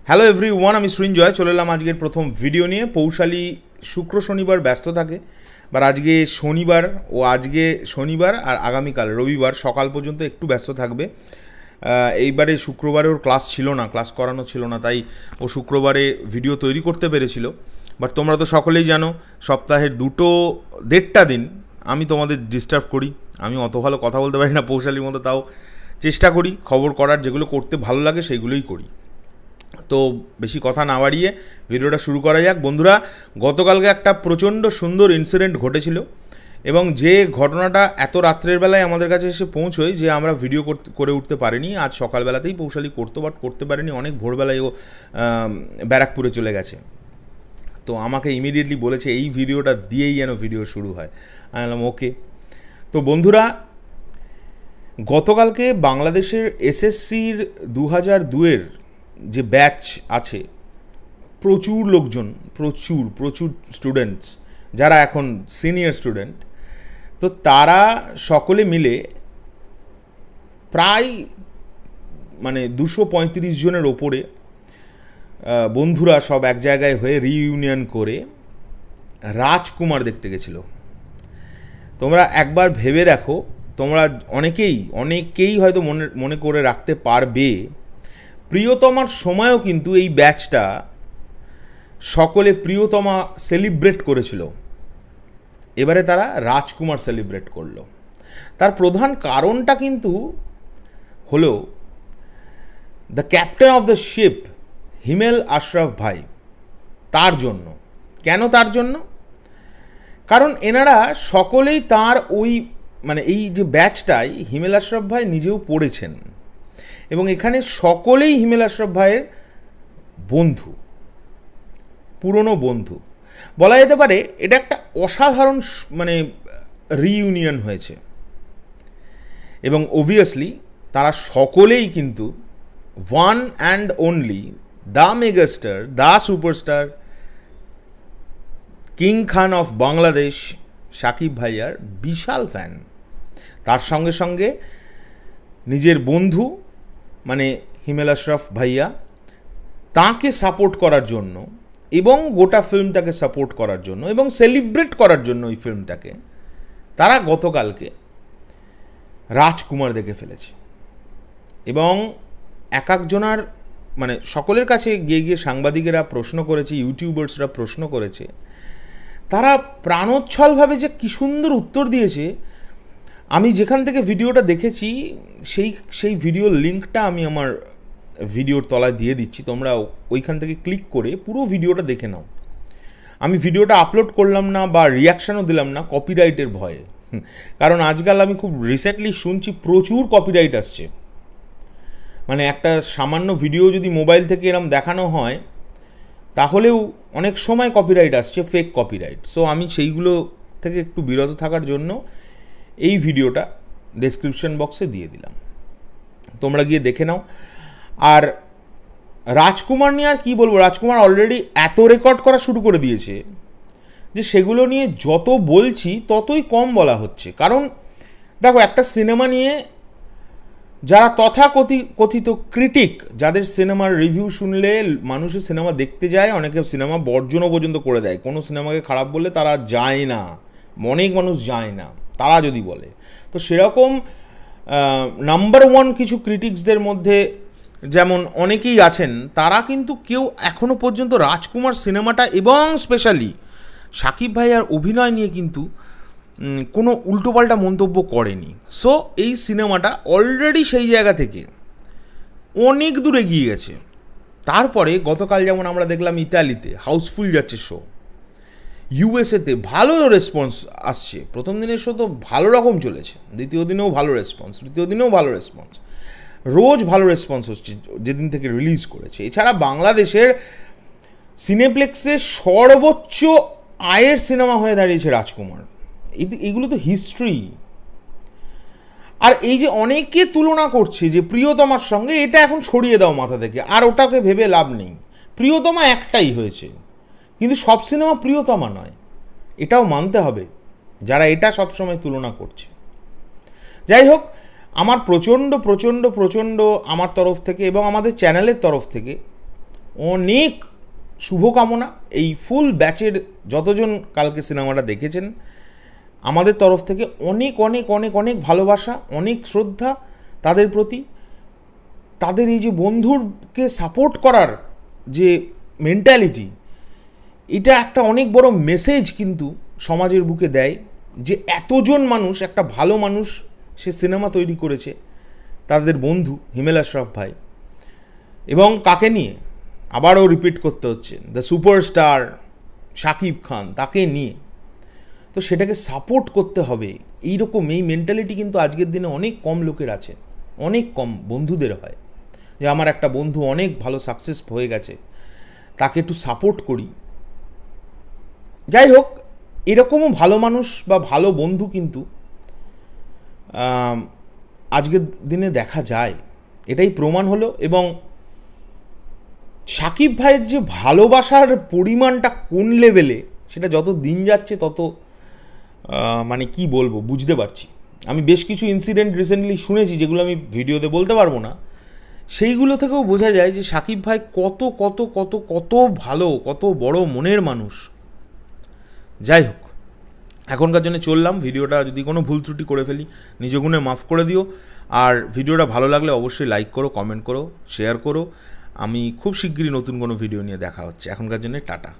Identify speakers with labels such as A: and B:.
A: Hello everyone, আমি সৃঞ্জয় চলে এলাম আজকের প্রথম ভিডিও নিয়ে। পৌশালী শুক্র শনিবার ব্যস্ত থাকে, বা আজকে শনিবার আজকে শনিবার আর আগামীকাল রবিবার সকাল পর্যন্ত একটু ব্যস্ত থাকবে। এইবারে শুক্রবারে ওর ক্লাস ছিল না, ক্লাস করানো ছিল না, তাই ও শুক্রবারে ভিডিও তৈরি করতে পেরেছিল। বাট তোমরা তো সকলেই জানো সপ্তাহের 2-1.5টা দিন আমি তোমাদের ডিস্টার্ব করি। আমি অত ভালো কথা বলতে পারি না পৌশালীর মতো, তাও চেষ্টা করি খবর করার, যেগুলো করতে ভালো লাগে সেইগুলোই করি। তো বেশি কথা না বাড়িয়ে ভিডিওটা শুরু করা যাক। বন্ধুরা, গতকালকে একটা প্রচণ্ড সুন্দর ইনসিডেন্ট ঘটেছিল, এবং যে ঘটনাটা এত রাত্রের বেলায় আমাদের কাছে এসে পৌঁছয় যে আমরা ভিডিও করে উঠতে পারিনি। আজ সকালবেলাতেই পৌশালী করতো, বাট করতে পারিনি, অনেক ভোরবেলায় ও ব্যারাকপুরে চলে গেছে। তো আমাকে ইমিডিয়েটলি বলেছে এই ভিডিওটা দিয়েই যেন ভিডিও শুরু হয়। আমি বললাম ওকে। তো বন্ধুরা, গতকালকে বাংলাদেশের এসএসসির 2002-এর যে ব্যাচ আছে, প্রচুর লোকজন, প্রচুর স্টুডেন্টস যারা এখন সিনিয়র স্টুডেন্ট, তো তারা সকলে মিলে প্রায় 235 জনের ওপরে বন্ধুরা সব এক জায়গায় হয়ে রিইউনিয়ন করে রাজকুমার দেখতে গেছিল। তোমরা একবার ভেবে দেখো, তোমরা অনেকেই হয়তো মনে করে রাখতে পারবে, প্রিয়তমার সময়ও কিন্তু এই ব্যাচটা সকলে প্রিয়তমা সেলিব্রেট করেছিল। এবারে তারা রাজকুমার সেলিব্রেট করলো। তার প্রধান কারণটা কিন্তু হলো the captain of the ship Himel Ashraf ভাই। তার জন্য। কেন তার জন্য? কারণ এনারা সকলেই তার এই যে ব্যাচটাই হিমেল আশরাফ ভাই নিজেও পড়েছেন, এবং এখানে সকলেই হিমেল আশরাফ ভাইয়ের বন্ধু, পুরনো বন্ধু বলা যেতে পারে। এটা একটা অসাধারণ রিইউনিয়ন হয়েছে, এবং অবভিয়াসলি তারা সকলেই কিন্তু one and only the megastar, the superstar, king Khan of Bangladesh Shakib ভাইয়ার বিশাল ফ্যান। তার সঙ্গে সঙ্গে নিজের বন্ধু হিমেল আশরাফ ভাইয়া, তাঁকে সাপোর্ট করার জন্য এবং গোটা ফিল্মটাকে সাপোর্ট করার জন্য এবং সেলিব্রেট করার জন্য ওই ফিল্মটাকে তারা গতকালকে রাজকুমার দেখে ফেলেছে। এবং এক একজনার সকলের কাছে গিয়ে সাংবাদিকেরা প্রশ্ন করেছে, ইউটিউবার্সরা প্রশ্ন করেছে, তারা প্রাণোচ্ছলভাবে যে কী সুন্দর উত্তর দিয়েছে। আমি যেখান থেকে ভিডিওটা দেখেছি সেই ভিডিওর লিঙ্কটা আমি আমার ভিডিওর তলায় দিয়ে দিচ্ছি, তোমরা ওইখান থেকে ক্লিক করে পুরো ভিডিওটা দেখে নাও। আমি ভিডিওটা আপলোড করলাম না বা রিয়াকশানও দিলাম না কপিরাইটের ভয়ে, কারণ আজকাল আমি খুব রিসেন্টলি শুনছি প্রচুর কপিরাইট আসছে। একটা সামান্য ভিডিও যদি মোবাইল থেকে এরম দেখানো হয় তাহলেও অনেক সময় কপিরাইট আসছে, ফেক কপিরাইট। সো আমি সেইগুলো থেকে একটু বিরত থাকার জন্য এই ভিডিওটা ডেসক্রিপশন বক্সে দিয়ে দিলাম, তোমরা গিয়ে দেখে নাও। আর রাজকুমার নিয়ে আর কী বলবো, রাজকুমার অলরেডি এত রেকর্ড করা শুরু করে দিয়েছে যে সেগুলো নিয়ে যত বলছি ততই কম বলা হচ্ছে। কারণ দেখো, একটা সিনেমা নিয়ে যারা তথাকথিত ক্রিটিক, যাদের সিনেমার রিভিউ শুনলে মানুষের সিনেমা দেখতে যায়, অনেকে সিনেমা বর্জনও পর্যন্ত করে দেয়। কোনো সিনেমাকে খারাপ বললে তারা যায় না, অনেক মানুষ যায় না তারা যদি বলে। তো সেরকম নাম্বার 1 কিছু ক্রিটিক্সদের মধ্যে যেমন অনেকেই আছেন, তারা কিন্তু কেউ এখনও পর্যন্ত রাজকুমার সিনেমাটা এবং স্পেশালি শাকিব ভাইয়ার অভিনয় নিয়ে কিন্তু কোনো উল্টোপাল্টা মন্তব্য করেনি। সো এই সিনেমাটা অলরেডি সেই জায়গা থেকে অনেক দূরে এগিয়ে গেছে। তারপরে গতকাল যেমন আমরা দেখলাম ইতালিতে হাউসফুল যাচ্ছে শো, ইউএসএতে ভালো রেসপন্স আসছে। প্রথম দিনের শো তো ভালো রকম চলেছে, দ্বিতীয় দিনেও ভালো রেসপন্স, তৃতীয় দিনেও ভালো রেসপন্স, রোজ ভালো রেসপন্স হচ্ছে যেদিন থেকে রিলিজ করেছে। এছাড়া বাংলাদেশের সিনেপ্লেক্সে সর্বোচ্চ আয়ের সিনেমা হয়ে দাঁড়িয়েছে রাজকুমার। এগুলো তো হিস্ট্রি। আর এই যে অনেকে তুলনা করছে যে প্রিয়তমার সঙ্গে, এটা এখন ছড়িয়ে দাও মাথা থেকে, আর ওটাকে ভেবে লাভ নেই। প্রিয়তমা একটাই হয়েছে, কিন্তু সব সিনেমা প্রিয়তমা নয়, এটাও মানতে হবে যারা এটা সবসময় তুলনা করছে। যাই হোক, আমার প্রচণ্ড আমার তরফ থেকে এবং আমাদের চ্যানেলের তরফ থেকে অনেক শুভকামনা এই ফুল ব্যাচের যতজন কালকে সিনেমাটা দেখেছেন, আমাদের তরফ থেকে অনেক অনেক অনেক অনেক ভালোবাসা, অনেক শ্রদ্ধা তাদের প্রতি। তাদের এই যে বন্ধুরকে সাপোর্ট করার যে মেন্টালিটি, এটা একটা অনেক বড় মেসেজ কিন্তু সমাজের বুকে দেয় যে এতজন মানুষ, একটা ভালো মানুষ সে সিনেমা তৈরি করেছে, তাদের বন্ধু হিমেল আশরাফ ভাই। এবং কাকে নিয়ে আবারও রিপিট করতে হচ্ছে, দ্য সুপারস্টার শাকিব খান, তাকে নিয়ে। তো সেটাকে সাপোর্ট করতে হবে, এইরকম এই মেন্টালিটি কিন্তু আজকের দিনে অনেক কম লোকের আছে, অনেক কম বন্ধুদের হয় যে আমার একটা বন্ধু অনেক ভালো সাকসেস হয়ে গেছে, তাকে একটু সাপোর্ট করি। যাই হোক, এরকমও ভালো মানুষ বা ভালো বন্ধু কিন্তু আজকের দিনে দেখা যায়, এটাই প্রমাণ হলো। এবং শাকিব ভাইয়ের যে ভালোবাসার পরিমাণটা কোন লেভেলে, সেটা যত দিন যাচ্ছে তত মানে কি বলবো, বুঝতে পারছি। আমি বেশ কিছু ইনসিডেন্ট রিসেন্টলি শুনেছি, যেগুলো আমি ভিডিওতে বলতে পারবো না, সেইগুলো থেকেও বোঝা যায় যে শাকিব ভাই কত কত কত কত ভালো, কত বড় মনের মানুষ। যাই হোক, এখনকার জন্য চললাম। ভিডিওটা যদি কোনো ভুল ত্রুটি করে ফেলি নিজ গুণে মাফ করে দিও। আর ভিডিওটা ভালো লাগলে অবশ্যই লাইক করো, কমেন্ট করো, শেয়ার করো। আমি খুব শিগগিরই নতুন কোনো ভিডিও নিয়ে দেখা হচ্ছে। এখনকার জন্য টাটা।